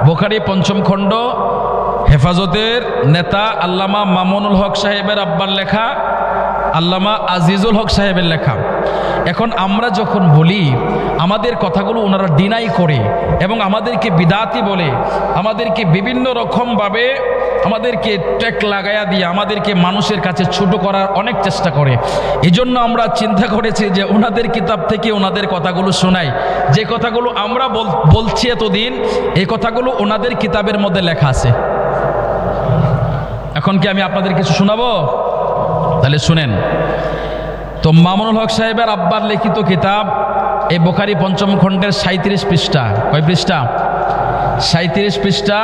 বুখারী পঞ্চম খণ্ড হেফাজতের নেতা আল্লামা মামুনুল হক সাহেবের আব্বার লেখা, আল্লামা আজিজুল হক সাহেবের লেখা। এখন আমরা যখন বলি আমাদের কথাগুলো ওনারা ডিনাই করে এবং আমাদেরকে বিদাতি বলে, আমাদেরকে বিভিন্ন রকমভাবে আমাদেরকে ট্যাগ লাগায়া দিয়ে আমাদেরকে মানুষের কাছে ছোট করার অনেক চেষ্টা করে। এই জন্য আমরা চিন্তা করেছি যে ওনাদের কিতাব থেকে ওনাদের কথাগুলো শোনাই। যে কথাগুলো আমরা বলছি এতদিন, এই কথাগুলো ওনাদের কিতাবের মধ্যে লেখা আছে। এখন কি আমি আপনাদের কিছু শোনাবো? তাহলে শুনেন। তো মামুনুল হক সাহেবের আব্বার লিখিত কিতাব এই বুখারী পঞ্চম খণ্ডের 37 পৃষ্ঠা। কয় পৃষ্ঠা? 37 পৃষ্ঠা।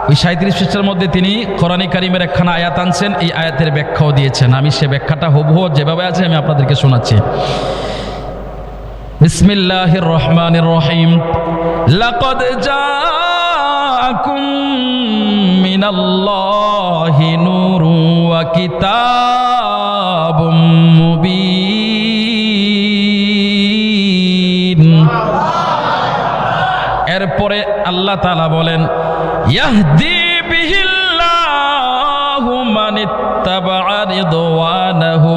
ওই 37 পৃষ্ঠার মধ্যে তিনি কোরআন কারীমের একখানা আয়াত আনছেন, এই আয়াতের ব্যাখ্যাও দিয়েছেন। আমি সে ব্যাখ্যাটা হুবহু যেভাবে আছে আমি আপনাদেরকে শোনাচ্ছি। বিসমিল্লাহির রহমানির রহিম। লাকাদ জাআকুম মিনাল্লাহি নূরুন ওয়া কিতাবুম মুবিন। এরপরে আল্লাহ তাআলা বলেন, ইয়াহদি বিহিল্লাহু মানিত্তাবা'a রিদওয়ানাহু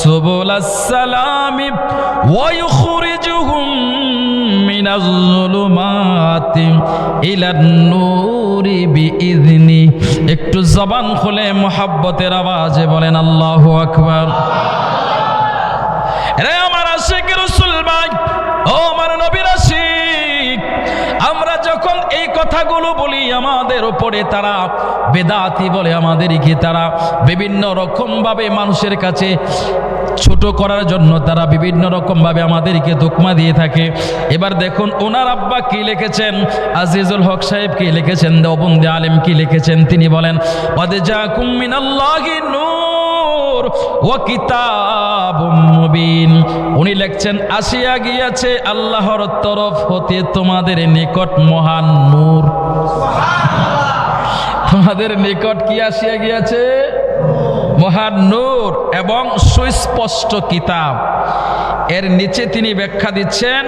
সুবুলাস সালামি ওয়া ইউখরিজুহুম মিনাজ যুলুমাতি ইলান নূরি বিইذনি। একটু জবান খুলে মোহাব্বতের আওয়াজে বলেন আল্লাহু আকবার। রে আমার আশিক রাসূল ভাই, ও আমার নবীর আশিক, আমরা যখন এই কথাগুলো বলি আমাদের উপরে তারা বেদাতি বলে, আমাদেরকে তারা বিভিন্ন রকমভাবে মানুষের কাছে ছোট করার জন্য তারা বিভিন্ন রকমভাবে আমাদেরকে ধোঁকা দিয়ে থাকে। এবার দেখুন ওনার আব্বা কি লিখেছেন, আজিজুল হক সাহেব কি লিখেছেন, দেওবন্দি আলেম কি লিখেছেন। তিনি বলেন, ক্বাদ জাআকুম মিনাল্লাহি নূর ওয়া কিতাবুম মুবিন। উনি লিখছেন, আসিয়া গিয়েছে আল্লাহর তরফ হতে তোমাদের নিকট মহান নূর। তোমাদের নিকট কি আসিয়া গিয়েছে? মহান নূর এবং সুস্পষ্ট কিতাব। এর নিচে তিনি ব্যাখ্যা দিচ্ছেন,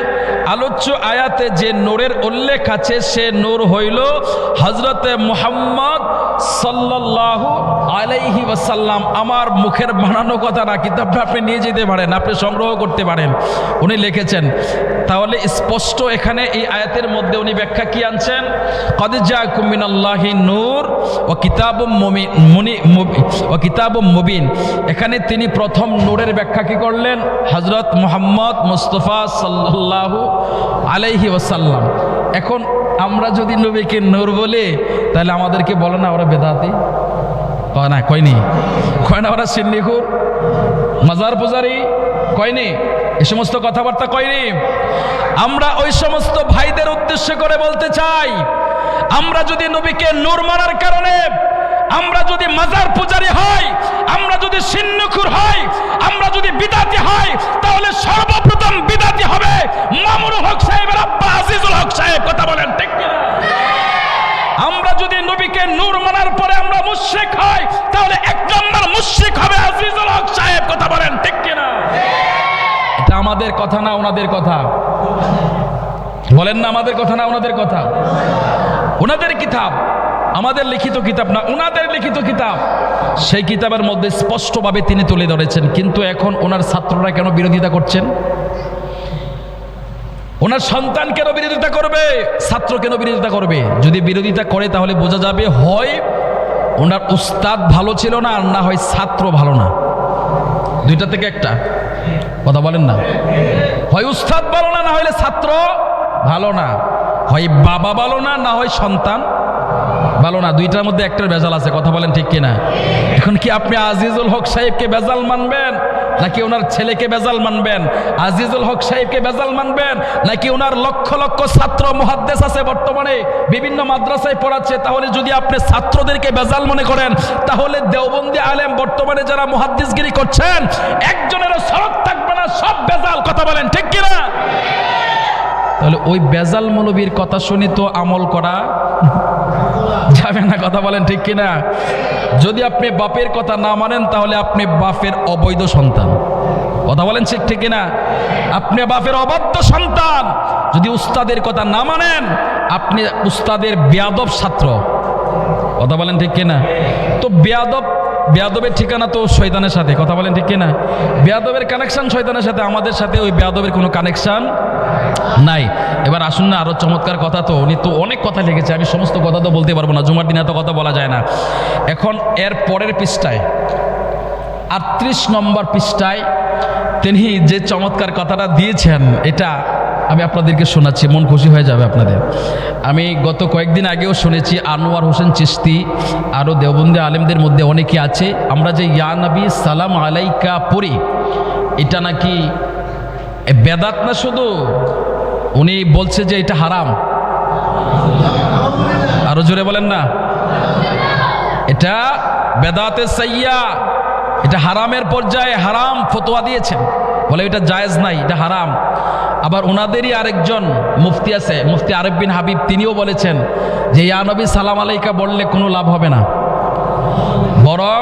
আলোচ্য আয়াতে যে নূরের উল্লেখ আছে সে নূর হইল হযরতে মুহাম্মদ সাল্লাল্লাহু আলাইহি ওয়াসাল্লাম। আমার মুখের বানানো কথা না, কিতাবটা আপনি নিয়ে যেতে পারেন, আপনি সংগ্রহ করতে পারেন। উনি লিখেছেন। তাহলে স্পষ্ট এখানে এই আয়াতের মধ্যে উনি ব্যাখ্যা কি আনছেন, ক্বাদ জাআকুম মিনাল্লাহি নূর ওয়া কিতাবুম মুবিন। এখানে তিনি প্রথম নূরের ব্যাখ্যা কি করলেন, হযরত মুহাম্মদ মুস্তাফা সাল্লাল্লাহু আলাইহি ওয়াসাল্লাম। এখন আমরা যদি নবীকে নূর বলি তাহলে আমাদেরকে বলে না ওরা বেদাতি? কয় না? কয়নি? কয় না ওরা সিন্নিখুর, মাজার পূজারি? কয়নি? এই সমস্ত কথাবার্তা কয়নি? আমরা ওই সমস্ত ভাইদের উদ্দেশ্য করে বলতে চাই, আমরা যদি নবীকে নূর মানার কারণে আমরা যদি মাজার পূজারি হই, আমরা যদি সিন্নিখুর হই, আমরা যদি বিদাতি হই, তাহলে সর্বপ্রথম বিদাতি হবে মামুনুল হক সাহেবের আব্বা আজিজুল হক সাহেব। কথা বলেন ঠিক কিনা? আমরা যদি নবীকে নূর মানার পরে আমরা মুশরিক হই, তাহলে এক নম্বর মুশরিক হবে আজিজুল হক সাহেব। কথা বলেন ঠিক কিনা? এটা আমাদের কথা না ওনাদের কথা? বলেন না আমাদের কথা না ওনাদের কথা? ওনাদের কিতাব, আমাদের লিখিত কিতাব না, ওনাদের লিখিত কিতাব। সেই কিতাবের মধ্যে স্পষ্টভাবে তিনি তুলে ধরেছেন। কিন্তু এখন ওনার ছাত্ররা কেন বিরোধিতা করছেন? ওনার সন্তান কেন বিরোধিতা করবে? ছাত্র কেন বিরোধিতা করবে? যদি বিরোধিতা করে তাহলে বোঝা যাবে হয় ওনার উস্তাদ ভালো ছিল না, আর না হয় ছাত্র ভালো না। দুইটা থেকে একটা। কথা বলেন না? হয় উস্তাদ ভালো না, না হইলে ছাত্র ভালো না। হয় বাবা ভালো না, না হয় সন্তান ভালো না। দুইটার মধ্যে একটার ভেজাল আছে। কথা বলেন ঠিক কিনা? এখন কি আপনি আজিজুল হক সাহেবকে ভেজাল মানবেন, নাকি ওনার ছেলেকে ভেজাল মানবেন? আজিজুল হক সাহেবকে ভেজাল মানবেন, নাকি ওনার লক্ষ লক্ষ ছাত্র মুহাদ্দিস আছে বর্তমানে বিভিন্ন মাদ্রাসায় পড়াচ্ছে? তাহলে যদি আপনি ছাত্রদেরকে ভেজাল মনে করেন, তাহলে দেওবন্দি আলেম বর্তমানে যারা মুহাদ্দিসগিরি করছেন একজনেরও সরব থাকবে না, সব ভেজাল। কথা বলেন ঠিক কিনা? তাহলে ওই বেজাল মৌলবীর কথা শুনি তো আমল করা যাবে না। কথা বলেন ঠিক কিনা? যদি আপনি বাপের কথা না মানেন তাহলে আপনি বাপের অবৈধ সন্তান। কথা বলেন ঠিক ঠিক কিনা? আপনি বাপের অবাধ্য সন্তান। যদি উস্তাদের কথা না মানেন আপনি উস্তাদের বেয়াদব ছাত্র। কথা বলেন ঠিক কিনা? তো বেয়াদবের ঠিকানা তো শয়তানের সাথে। কথা বলেন ঠিক কিনা? বেয়াদবের কানেকশন শয়তানের সাথে, আমাদের সাথে ওই বেয়াদবের কোনো কানেকশন নাই। এবার আসুন না, আরো চমৎকার কথা। তো উনি তো অনেক কথা লিখেছে, আমি সমস্ত কথা তো বলতে পারবো না, জুমার দিনে এত কথা বলা যায় না। এখন এর পরের পৃষ্ঠায় 38 নম্বর পৃষ্ঠায় তিনি যে চমৎকার কথাটা দিয়েছেন, এটা আমি আপনাদেরকে শোনাচ্ছি, মন খুশি হয়ে যাবে আপনাদের। আমি গত কয়েকদিন আগেও শুনেছি, আনোয়ার হোসেন চিশতি আরও দেওবন্দি আলেমদের মধ্যে অনেকে আছে, আমরা যে ইয়া নবী সালাম আলাইকা পড়ি, এটা নাকি বেদাত না, শুধু উনি বলছে যে এটা হারাম। আরো জোরে বলেন না, এটা বেদাতে সাইয়্যা, এটা হারামের পর্যায়ে হারাম ফতোয়া দিয়েছেন, বলে এটা জায়েজ নাই, এটা হারাম। আবার ওনাদেরই আরেকজন মুফতি আছে, মুফতি আরেফ বিন হাবিব, তিনিও বলেছেন যে ইয়া নবী সালাম আলাইকা বললে কোনো লাভ হবে না, বরং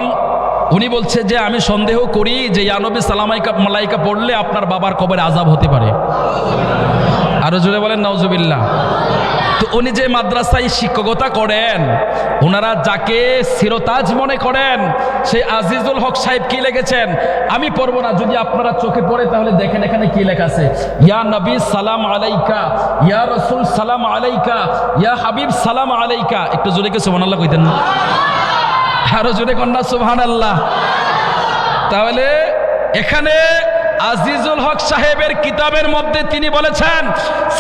উনি বলছে যে আমি সন্দেহ করি যে ইয়া নবী সালাম আলাইকা পড়লে আপনার বাবার কবরে আযাব হতে পারে। আরো জোরে বলেন নাউজুবিল্লাহ। তো উনি যে মাদ্রাসায় শিক্ষকতা করেন, ওনারা যাকে সিরতাজ মনে করেন, সেই আজিজুল হক সাহেব কি লিখেছেন, আমি পড়বো না, যদি আপনারা চোখে পড়ে তাহলে দেখেন এখানে কি লেখা আছে। ইয়া নবী সালাম আলাইকা, ইয়া রাসূল সালাম আলাইকা, ইয়া হাবিব সালাম আলাইকা। একটু জোরে কে সুবহানাল্লাহ কইতেন না? আরো জোরে কন্যা সুবহানাল্লাহ। তাহলে এখানে আজিজুল হক সাহেবের কিতাবের মধ্যে তিনি বলেছেন,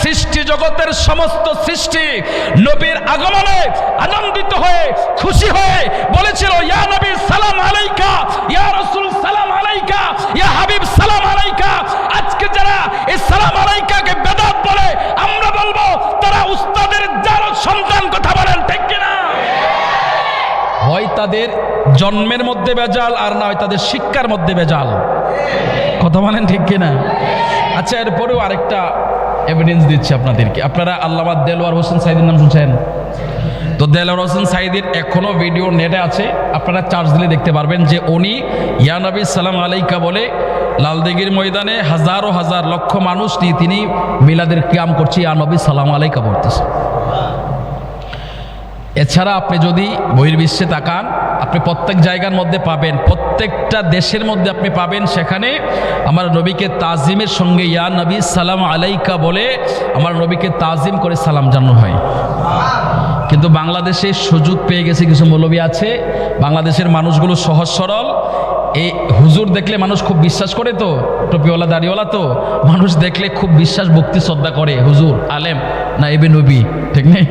সৃষ্টি জগতের সমস্ত সৃষ্টি নবীর আগমনে আনন্দিত হয়ে খুশি হয়ে বলেছিল ইয়া নবী সালাম আলাইকা, ইয়া রাসূল সালাম আলাইকা, ইয়া হাবিব সালাম আলাইকা। আজকে যারা এই সালাম আলাইকাকে বেদাত বলে, আমরা বলবো তারা উস্তাদের জারদ সন্তান। কথা বলেন ঠিক কিনা? হয় তাদের জন্মের মধ্যে বেজাল, আর না হয় তাদের শিক্ষার মধ্যে বেজাল। কথা বলেন ঠিক কিনা? আচ্ছা, এরপরেও আরেকটা এভিডেন্স দিচ্ছি আপনাদেরকে। আপনারা আল্লামা দেলোয়ার হোসেন সাইদির নাম শুনছেন তো? দেলোয়ার হোসেন সাইদির এখনো ভিডিও নেটে আছে, আপনারা চার্জ দিলে দেখতে পারবেন যে উনি ইয়া নবী সালাম আলাইকা বলে লালদিঘির ময়দানে হাজারো হাজার লক্ষ মানুষ নিয়ে তিনি মিলাদের কিয়াম করছে, ইয়া নবী সালাম আলাইকা পড়তেছে। এছাড়া আপনি যদি বহির্বিশ্বে তাকান, আপনি প্রত্যেক জায়গার মধ্যে পাবেন, প্রত্যেকটা দেশের মধ্যে আপনি পাবেন, সেখানে আমার নবীকে তাজিমের সঙ্গে ইয়া নবী সালাম আলাইকা বলে আমার নবীকে তাজিম করে সালাম জানানো হয়। কিন্তু বাংলাদেশে সুযোগ পেয়ে গেছে, কিছু মৌলবী আছে, বাংলাদেশের মানুষগুলো সহজ সরল, এই হুজুর দেখলে মানুষ খুব বিশ্বাস করে, তো টুপিওয়ালা দাড়িওয়ালা, তো মানুষ দেখলে খুব বিশ্বাস ভক্তি শ্রদ্ধা করে, হুজুর আলেম না এবে নবী, ঠিক নেই?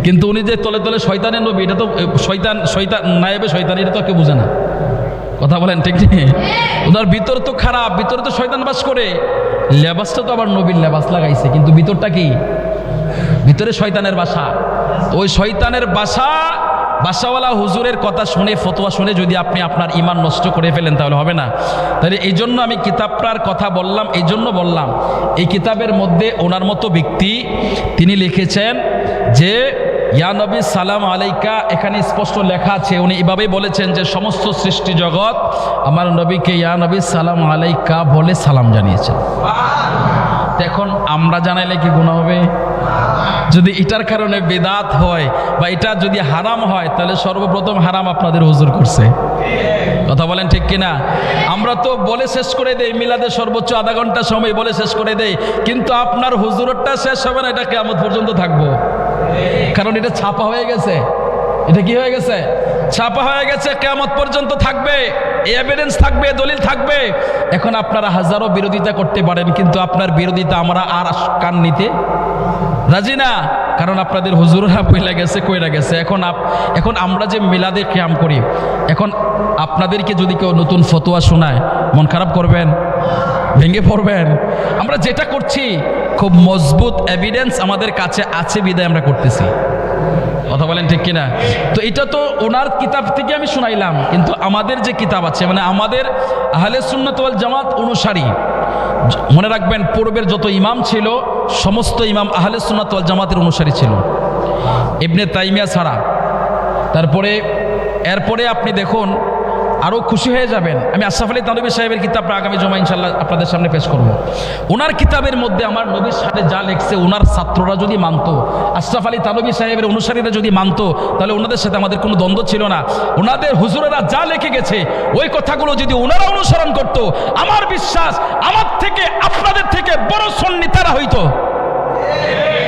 কিন্তু উনি যে তলে তলে শয়তানের নবী, এটা তো শয়তান নায়েবে শয়তান, এটা তো কেউ বুঝে না। কথা বলেন ঠিক নেই? ওনার ভিতর তো খারাপ, ভিতরে তো শয়তান বাস করে, লেবাসটা তো আবার নবীর লেবাস লাগাইছে, কিন্তু ভিতরটা কি? ভিতরে শয়তানের বাসা। ওই শয়তানের বাসাওয়ালা হুজুরের কথা শুনে, ফতোয়া শুনে যদি আপনি আপনার ঈমান নষ্ট করে ফেলেন, তাহলে হবে না। তাহলে এই জন্য আমি কিতাবটার কথা বললাম, এই জন্য বললাম এই কিতাবের মধ্যে ওনার মতো ব্যক্তি তিনি লিখেছেন যে ইয়া নবী সালাম আলাইকা, এখানে স্পষ্ট লেখা আছে, উনি এভাবেই বলেছেন যে সমস্ত সৃষ্টি জগৎ আমার নবীকে ইয়া নবী সালাম আলাইকা বলে সালাম জানিয়েছেন। এখন আমরা জানাইলে কি গুনাহ হবে? যদি এটার কারণে বিদআত হয় বা এটা যদি হারাম হয়, তাহলে সর্বপ্রথম হারাম আপনাদের হুজুর করছে। কথা বলেন ঠিক কিনা? আমরা তো বলে শেষ করে দেই, মিলাদে সর্বোচ্চ আধা ঘন্টা সময় বলে শেষ করে দেই, কিন্তু আপনার হুজুরটা শেষ হবে না, এটা কিয়ামত পর্যন্ত থাকবো, কারণ এটা ছাপা হয়ে গেছে। এটা কি হয়ে গেছে? ছাপা হয়ে গেছে, কিয়ামত পর্যন্ত থাকবে, এভিডেন্স থাকবে, দলিল থাকবে। এখন আপনারা হাজারো বিরোধিতা করতে পারেন, কিন্তু আপনার বিরোধিতা আমরা আর কান নিতে রাজি না, কারণ আপনাদের হুজুররা বইলা গেছে, কইরা গেছে। এখন আমরা যে মিলাদে কিয়াম করি, এখন আপনাদেরকে যদি কেউ নতুন ফতোয়া শোনায়, মন খারাপ করবেন? ভেঙে পড়বেন? আমরা যেটা করছি খুব মজবুত এভিডেন্স আমাদের কাছে আছে বিদায় আমরা করতেছি। কথা বলেন ঠিক কিনা? তো এটা তো ওনার কিতাব থেকে আমি শুনাইলাম, কিন্তু আমাদের যে কিতাব আছে, মানে আমাদের আহলে সুন্নাত ওয়াল জামাত অনুসারী, মনে রাখবেন পূর্বের যত ইমাম ছিল সমস্ত ইমাম আহলে সুন্নাত ওয়াল জামাতের অনুসারী ছিল, ইবনে তাইমিয়া ছাড়া। তারপরে এরপরে আপনি দেখুন আরও খুশি হয়ে যাবেন। আমি আশরাফ আলী থানভী সাহেবের কিতাবটা আগামী জমা ইনশাআল্লাহ আপনাদের সামনে পেশ করব। ওনার কিতাবের মধ্যে আমার নবীর সাথে যা লেখছে, ওনার ছাত্ররা যদি মানতো, আশরাফ আলী থানভী সাহেবের অনুসারীরা যদি মানতো, তাহলে ওনাদের সাথে আমাদের কোনো দ্বন্দ্ব ছিল না। ওনাদের হুজুরেরা যা লিখে গেছে ওই কথাগুলো যদি ওনারা অনুসরণ করত, আমার বিশ্বাস আমার থেকে আপনাদের থেকে বড় সুন্নি তারা হইতো।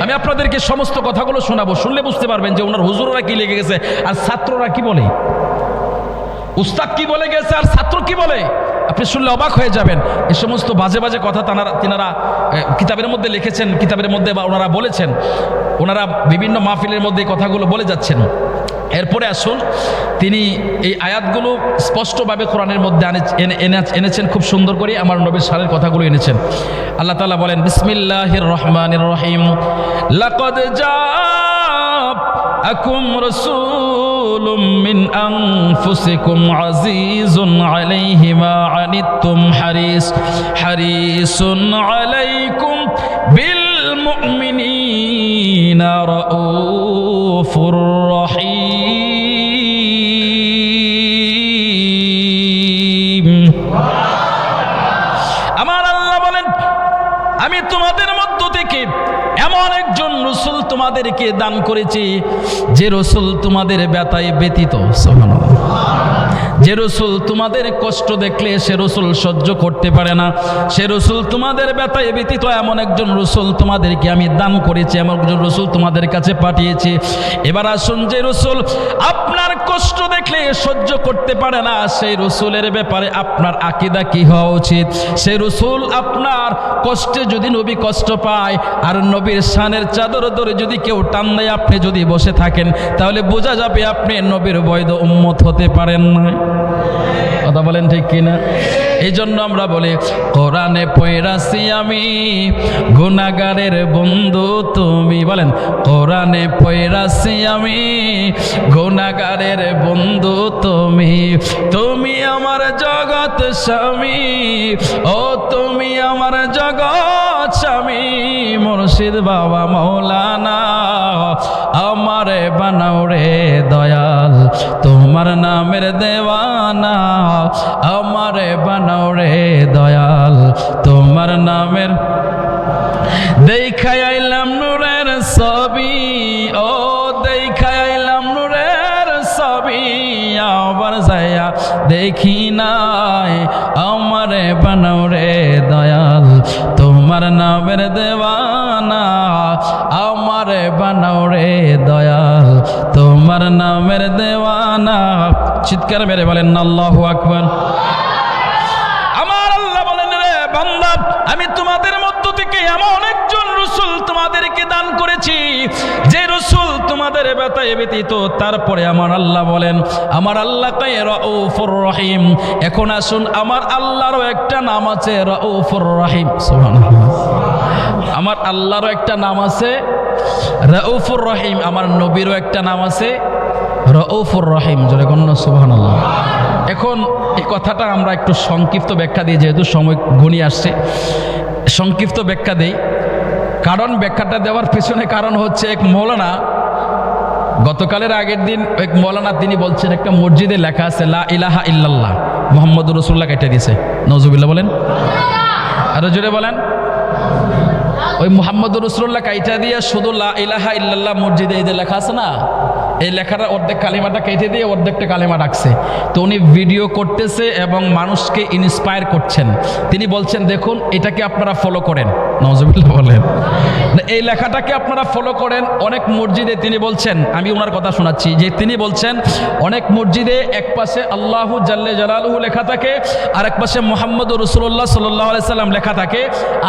আমি আপনাদেরকে সমস্ত কথাগুলো শোনাবো, শুনলে বুঝতে পারবেন যে ওনার হুজুররা কি লিখে গেছে আর ছাত্ররা কি বলে, উস্তাদ কি বলে গেছে আর ছাত্র কি বলে। আপনি শুনলে অবাক হয়ে যাবেন। এই সমস্ত বাজে বাজে কথা তিনারা কিতাবের মধ্যে লিখেছেন, কিতাবের মধ্যে বা ওনারা বলেছেন, ওনারা বিভিন্ন মাহফিলের মধ্যে কথাগুলো বলে যাচ্ছেন। এরপরে আসুন, তিনি এই আয়াতগুলো স্পষ্টভাবে কোরআনের মধ্যে এনেছেন খুব সুন্দর করে, আমার নবীর শানের কথাগুলো এনেছেন। আল্লাহ তাআলা বলেন, বিসমিল্লাহির রহমানির রহিম, লাকাদ জাআকুম রাসূলুম মিন আনফুসিকুম আজিজুন আলাইহি মা আনিতুম হারিসুন আলাইকুম বিল মুমিনিনা রাউফুর রহিম। আমার আল্লাহ বলেন, আমি তোমাদের মধ্য থেকে এমন একজন রসুল তোমাদেরকে দান করেছি যে রসুল তোমাদের ব্যথায় ব্যতীত, সুবহানাল্লাহ, যে রসুল তোমাদের কষ্ট দেখলে সে রসুল সহ্য করতে পারে না, সে রসুল তোমাদের ব্যথায় ব্যতীত এমন একজন রসুল তোমাদেরকে আমি দান করেছি, এমন একজন রসুল তোমাদের কাছে পাঠিয়েছি। এবার আসুন, যে রসুল আপনার কষ্ট দেখলে সহ্য করতে পারে না, সেই রসুলের ব্যাপারে আপনার আকীদা কি হওয়া উচিত? সেই রসুল আপনার কষ্টে যদি নবী কষ্ট পায় আর নবীর শানের চাদর ধরে যদি কেউ টান দেয়, আপনি যদি বসে থাকেন, তাহলে বোঝা যাবে আপনি নবীর বৈধ উম্মত হতে পারেন না। কথা বলেন ঠিক কিনা? এই জন্য আমরা বলি, কোরআনে পয়রাছি আমি গুনাহগারের বন্ধু তুমি। বলেন, কোরআনে পয়রাছি আমি গুনাহগারের বন্ধু তুমি, তুমি আমার জগৎ স্বামী, ও তুমি আমার জগৎ স্বামী, মুর্শিদ বাবা মৌলানা আমারে বানাও রে দয়াল, তোমার নামের দেওয়ানা আমারে বানাও রে দয়াল, তোমার নামের দেখাই আইলাম নূরের ছবি, ও দেখাই আইলাম নূরের ছবি, আবার যাইয়া দেখি নাই আমারে বানাও রে দয়াল, তোমার নামের দেওয়ানা আমারে বানাও রে দয়াল, তোমার নামের দেওয়ানা। চিৎকার মেরে বলেন আল্লাহু আকবার। আমার আল্লাহ বলেন, রে বান্দা, আমি তোমাদের মধ্য থেকে এমন একজন রসুল তোমাদেরকে দান করেছি যে রসুল তোমাদের ব্যথায় ব্যতীত। তারপরে আমার আল্লাহ বলেন, আমার আল্লাহ কায়ে রাউফুর রহিম। এখন আসুন, আমার আল্লাহরও একটা নাম আছে রাউফুর রহিম। সুবহানাল্লাহ, আমার আল্লাহরও একটা নাম আছে রাউফুর রহিম, আমার নবীরও একটা নাম আছে রাউফুর রহিম। জোরে কোন সুবহানাল্লাহ। এখন এই কথাটা আমরা একটু সংক্ষিপ্ত ব্যাখ্যা দিই, যেহেতু সময় ঘনিয়ে আসছে, সংক্ষিপ্ত ব্যাখ্যা দিই। কারণ ব্যাখ্যাটা দেওয়ার পেছনে কারণ হচ্ছে, এক মৌলানা গতকালের আগের দিন এক মৌলানা তিনি বলছেন, একটা মসজিদে লেখা আছে লা ইলাহা ইল্লাল্লাহ মুহাম্মদুর রাসূলুল্লাহ, কেটে দিয়েছে। নাউজুবিল্লাহ বলেন, আরো জোরে বলেন। ওই মুহাম্মদুর রাসূলুল্লাহ কাইটা দিয়ে শুধু লা ইলাহা ইল্লাল্লাহ মসজিদে এই যে লেখা আছে না, এই লেখাটা অর্ধেক কালিমাটা কেটে দিয়ে অর্ধেকটা কালিমা রাখছে। তো উনি ভিডিও করতেছে এবং মানুষকে ইন্সপায়ার করছেন। তিনি বলছেন, দেখুন এটাকে আপনারা ফলো করেন। নাউজুবিল্লাহ বলেন, এই লেখাটাকে আপনারা ফলো করেন। অনেক মসজিদে তিনি বলছেন, আমি ওনার কথা শোনাচ্ছি, যে তিনি বলছেন অনেক মসজিদে এক পাশে আল্লাহু জাল্লে জালালুহু লেখা থাকে, আর এক পাশে মুহাম্মদুর রাসূলুল্লাহ সাল্লাল্লাহু আলাইহি সাল্লাম লেখা থাকে,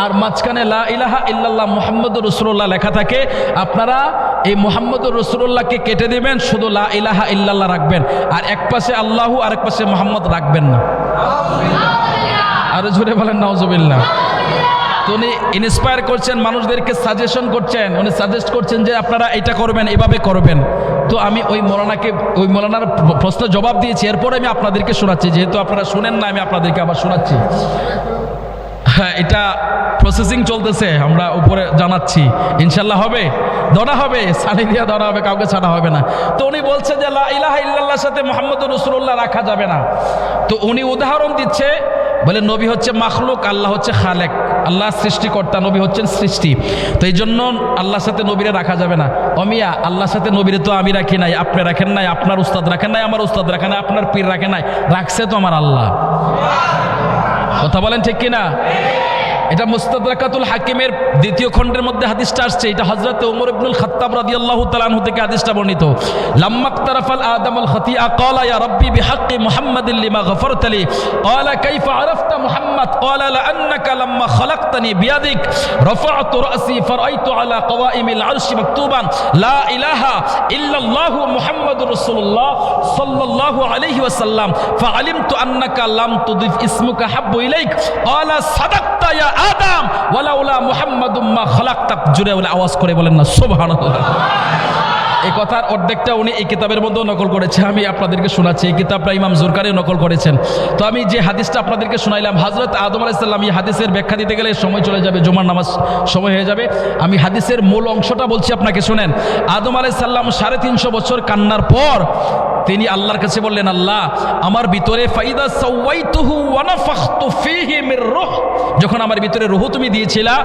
আর মাঝখানে লা ইলাহা ইল্লাল্লাহ মুহাম্মদুর রাসূলুল্লাহ লেখা থাকে। আপনারা এই মুহাম্মদুর রাসূলুল্লাহকে কেটে দিবেন, শুধু লা ইলাহা ইল্লাল্লাহ রাখবেন, আর এক পাশে আল্লাহু আর এক পাশে মুহাম্মদ রাখবেন না। আর জোরে বলেন নাউজুবিল্লাহ। তো উনি ইন্সপায়ার করছেন, মানুষদেরকে সাজেশন করছেন, উনি সাজেস্ট করছেন যে আপনারা এটা করবেন, এভাবে করবেন। তো আমি ওই মৌলানার প্রশ্নের জবাব দিয়েছি, এরপরে আমি আপনাদেরকে শোনাচ্ছি, যেহেতু আপনারা শুনেন না, আমি আপনাদেরকে আবার শোনাচ্ছি। হ্যাঁ, এটা প্রসেসিং চলতেছে, আমরা উপরে জানাচ্ছি, ইনশাল্লাহ হবে, ধরা হবে, সানি দিয়ে ধরা হবে, কাউকে ছাড়া হবে না। তো উনি বলছে যে লা ইলাহা ইল্লাল্লাহর সাথে মুহাম্মদুর রাসূলুল্লাহ রাখা যাবে না। তো উনি উদাহরণ দিচ্ছে, বলে নবী হচ্ছে মাখলুক, আল্লাহ হচ্ছে খালেক, আল্লাহ সৃষ্টিকর্তা, নবী হচ্ছেন সৃষ্টি। তো এই জন্য আল্লাহর সাথে নবীরে রাখা যাবে না। অমিয়া, আল্লাহর সাথে নবীরে তো আমি রাখি নাই, আপনি রাখেন নাই, আপনার উস্তাদ রাখেন নাই, আমার উস্তাদ রাখেন নাই, আপনার পীর রাখেন নাই, রাখছে তো আমার আল্লাহ। কথা বলেন ঠিক কিনা? এটা মুস্তাদরাকাতুল হাকিমের দ্বিতীয় খণ্ডের মধ্যে হাদিসটা আসছে। এটা হযরত ওমর ইবনুল খাত্তাব রাদিয়াল্লাহু তাআলা আনহু থেকে হাদিসটা বর্ণিত। লাম্মা ইকতারাফাল আদামুল খাতিআ ক্বালা ইয়া রাব্বি বিহাক্কি মুহাম্মাদিন লিমা গফারতা লি ক্বালা কাইফা আরাফতা মুহাম্মাদ ক্বালা লাআন্নাকা লাম্মা খালাকতানি বিয়াদিক রাফা'তু রাসি ফারাইতু আলা কওয়াইমিল আরশি মাকতুবান লা ইলাহা ইল্লাল্লাহু মুহাম্মাদুর রাসূলুল্লাহ সাল্লাল্লাহু আলাইহি ওয়াসাল্লাম ফাআলিমতু আন্নাকা লাম তুদিফ ইসমুকা হাব্বু ইলাইক ক্বালা সাদাকতা ইয়া আদম ওয়ালাউলা মুহাম্মাদুম মা খালাকতাক। জোরে বলে আওয়াজ করে বলেন না সুবহানাল্লাহ। এই কথার অর্ধেকটা উনি এই কিতাবের মধ্যেও নকল করেছে, আমি আপনাদেরকে শোনাচ্ছি। এই কিতাবটা ইমাম জুরকানি নকল করেছেন। তো আমি যে হাদিসটা আপনাদেরকে শোনাইলাম, হযরত আদম আলাইহিস সালাম, এই হাদিসের ব্যাখ্যা দিতে গেলে সময় চলে যাবে, জুমার নামাজ সময় হয়ে যাবে। আমি হাদিসের মূল অংশটা বলছি, আপনাকে শুনেন। আদম আলাইহিস সালাম 350 বছর কান্নার পর তিনি আল্লাহর কাছে বললেন, আল্লাহ আমার ভিতরে ফাইদা সাওয়াইতুহু ওয়া নাফাখতু ফীহি মির রূহ, যখন আমার ভিতরে রূহ তুমি দিয়েছিলা,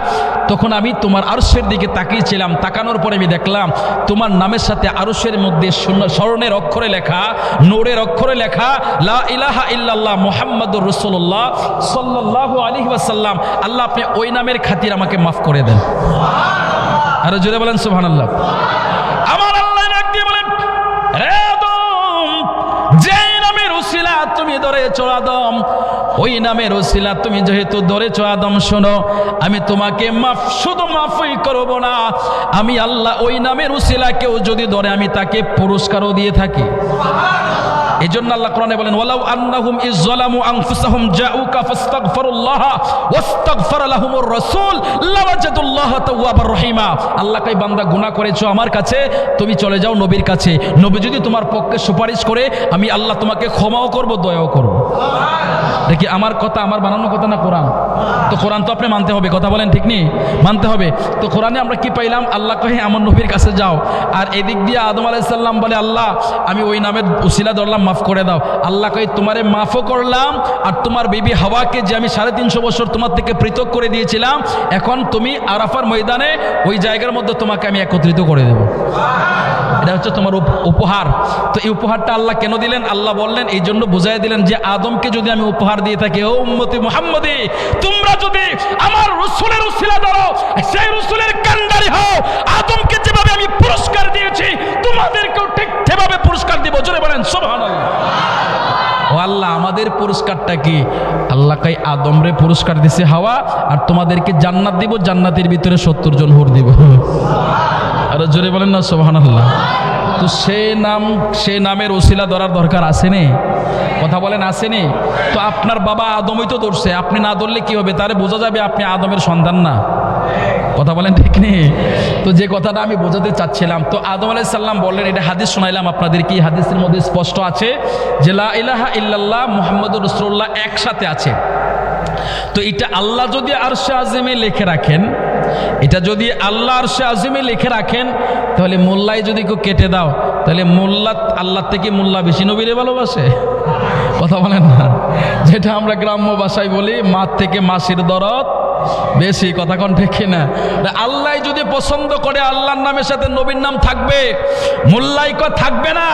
তখন আমি তোমার আরশের দিকে তাকিয়েছিলাম। তাকানোর পরে আমি দেখলাম তোমার নামের সাথে আরশের মধ্যে স্বর্ণের অক্ষরে লেখা, নূরের অক্ষরে লেখা লা ইলাহা ইল্লাল্লাহ মুহাম্মাদুর রাসূলুল্লাহ সাল্লাল্লাহু আলাইহি ওয়াসাল্লাম। আল্লাহ আপনি ওই নামের খাতির আমাকে মাফ করে দেন। আর জোরে বলেন সুবহানাল্লাহ। আমার আল্লাহ ডাক দিয়ে বলেন, রে আদম, যেই নামের উসিলা তুমি ধরেছো আদম, ওই নামের উসিলা তুমি যেহেতু ধরেছো আদম, শোনো, আমি তোমাকে শুধু মাফই করব না, আমি আল্লাহ ওই নামের উসিলা কেউ যদি ধরে আমি তাকে পুরস্কারও দিয়ে থাকি। এই জন্য আল্লাহ কোরআনে বলেন, ওয়ালাউ আন্নাহুম ইযলামু আনফুসাহুম জাউকা ফাস্তাগফিরুল্লাহ ওয়াস্তাগফার লাহুমুর রাসূল লাওয়াজাদুল্লাহ তাওয়াবার রহিমা। আল্লাহ কই, বান্দা গুনাহ করেছো আমার কাছে, তুমি চলে যাও নবীর কাছে, নবী যদি তোমার পক্ষে সুপারিশ করে আমি আল্লাহ তোমাকে ক্ষমাও করব, দয়াও করব। দেখি আমার কথা, আমার বানানো কথা না কোরআন? তো কোরআন তো আপনি মানতে হবে, কথা বলেন ঠিক নেই? মানতে হবে। তো কোরআনে আমরা কি পাইলাম? আল্লাহ কহে আমার নবীর কাছে যাও, আর এদিক দিয়ে আদম আলাইহিস সালাম বলে, আল্লাহ আমি ওই নামের উসিলা ধরলাম, মাফ করে দাও। আল্লাহ কই, তোমারে মাফও করলাম, আর তোমার বিবি হাওয়াকে যে আমি 350 বছর তোমার থেকে পৃথক করে দিয়েছিলাম, এখন তুমি আরাফার ময়দানে ওই জায়গার মধ্যে তোমাকে আমি একত্রিত করে দেব। এটা হচ্ছে তোমার উপহার। তো এই উপহারটা আল্লাহ কেন দিলেন? আল্লাহ বললেন, এই জন্য বুঝাই দিলেন যে আদমকে যদি আমি উপহার দিয়ে থাকি, ও উম্মতি মুহাম্মাদি, তোমরা যদি আমার রাসূলের উসিলা ধরো, সেই রাসূলের কান্ডারি হও, আদমকে যেভাবে আমি পুরস্কার দিয়েছি তোমাদেরকেও ঠিক সেভাবে পুরস্কার দিব। জোরে বলেন সুবহানাল্লাহ। ও আল্লাহ, আমাদের পুরস্কারটা কি? আল্লাহ কই, আদমরে পুরস্কার দিছে হাওয়া, আর তোমাদেরকে জান্নাত দিব, জান্নাতের ভিতরে 70 জন হুর দিব। আর জোরে বলেন না সুবহানাল্লাহ। তো সে নামের ওসিলা ধরার দরকার আসেনি? কথা বলেন আসেনি? তো আপনার বাবা আদমই তো ধরছে, আপনি না ধরলে কি হবে? তারে বোঝা যাবে আপনি আদমের সন্তান না। কথা বলেন ঠিক নেই? তো যে কথাটা আমি বোঝাতে চাচ্ছিলাম, তো আদম আলাইহিস সালাম বললেন, এটা হাদিস শোনাইলাম আপনাদের, কি হাদিসের মধ্যে স্পষ্ট আছে যে লা ইলাহা ইল্লাল্লাহ মুহাম্মাদুর রাসূলুল্লাহ একসাথে আছে। তো এটা আল্লাহ যদি আরশে আজিমে লিখে রাখেন, এটা যদি আল্লাহ আরশে আজিমে লিখে রাখেন, তাহলে মোল্লাই যদি কেউ কেটে দাও, তাহলে মোল্লা আল্লাহ থেকে মোল্লা বেশি নবীরে ভালোবাসে? কথা বলেন না? যেটা আমরা গ্রাম্য ভাষায় বলি, মার থেকে মাসির দরদ বেশি। কথা কোন ঠিক না? আল্লাহ যদি পছন্দ করে আল্লাহর নামের সাথে নবীর নাম থাকবে, মোল্লাই কো থাকবে না,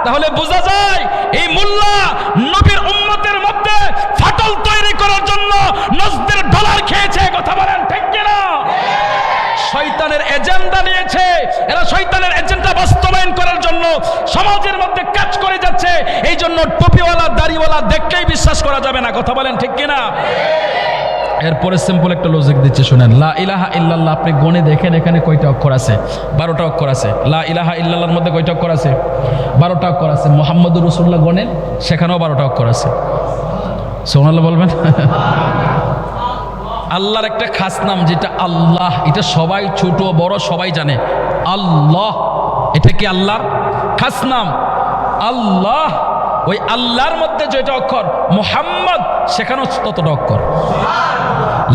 তাহলে বোঝা যায় এই মোল্লা নবীর উম্মতের মধ্যে ফাটল তৈরি করার জন্য নজদের ডলার খেয়েছে। কথা বলেন ঠিক কিনা? শয়তানের এজেন্ডা নিয়েছে, এরা শয়তানের এজেন্ডা বাস্তবায়ন করার জন্য সমাজের মধ্যে কাজ করে যাচ্ছে। এই জন্য টুপিওয়ালা দাড়িওয়ালা দেখলেই বিশ্বাস করা যাবে না। কথা বলেন ঠিক কিনা? এরপরে সিম্পল একটা লজিক দিচ্ছে, শুনেন। লা ইলাহা ইল্লাল্লাহ আপনি গণে দেখেন এখানে কয়টা অক্ষর আছে? 12টা অক্ষর আছে। লা ইলাহা ইল্লাল্লাহর মধ্যে কয়টা অক্ষর আছে? 12টা অক্ষর আছে। মুহাম্মাদুর রাসূলুল্লাহ গণেন, সেখানেও 12টা অক্ষর আছে। সুবহানাল্লাহ বলবেন। আল্লাহর একটা খাস নাম যেটা আল্লাহ, এটা সবাই ছোট বড় সবাই জানে। আল্লাহ, এটা কি আল্লাহর খাস নাম? আল্লাহ, ওই আল্লাহর মধ্যে যেটা অক্ষর মুহাম্মদ, সেখানেও ততটা অক্ষর।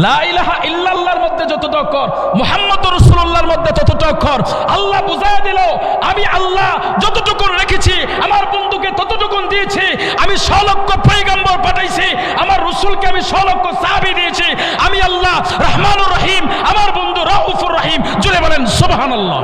লা ইলাহা ইল্লাল্লাহর মধ্যে যতটা অক্ষর, মুহাম্মদ রাসূলুল্লাহর মধ্যে ততটা অক্ষর। আল্লাহ বুঝায় দিল, আমি আল্লাহ যতটুকু রেখেছি আমার বন্ধুকে ততটুকু দিয়েছি। আমি 100 লক্ষ পয়গম্বর পাঠাইছি, আমার রাসূলকে আমি 100 লক্ষ সাহাবী দিয়েছি। আমি আল্লাহ রহমানুর রহিম, আমার বন্ধু রাউফুর রহিম। জুড়ে বলেন সুবহানাল্লাহ।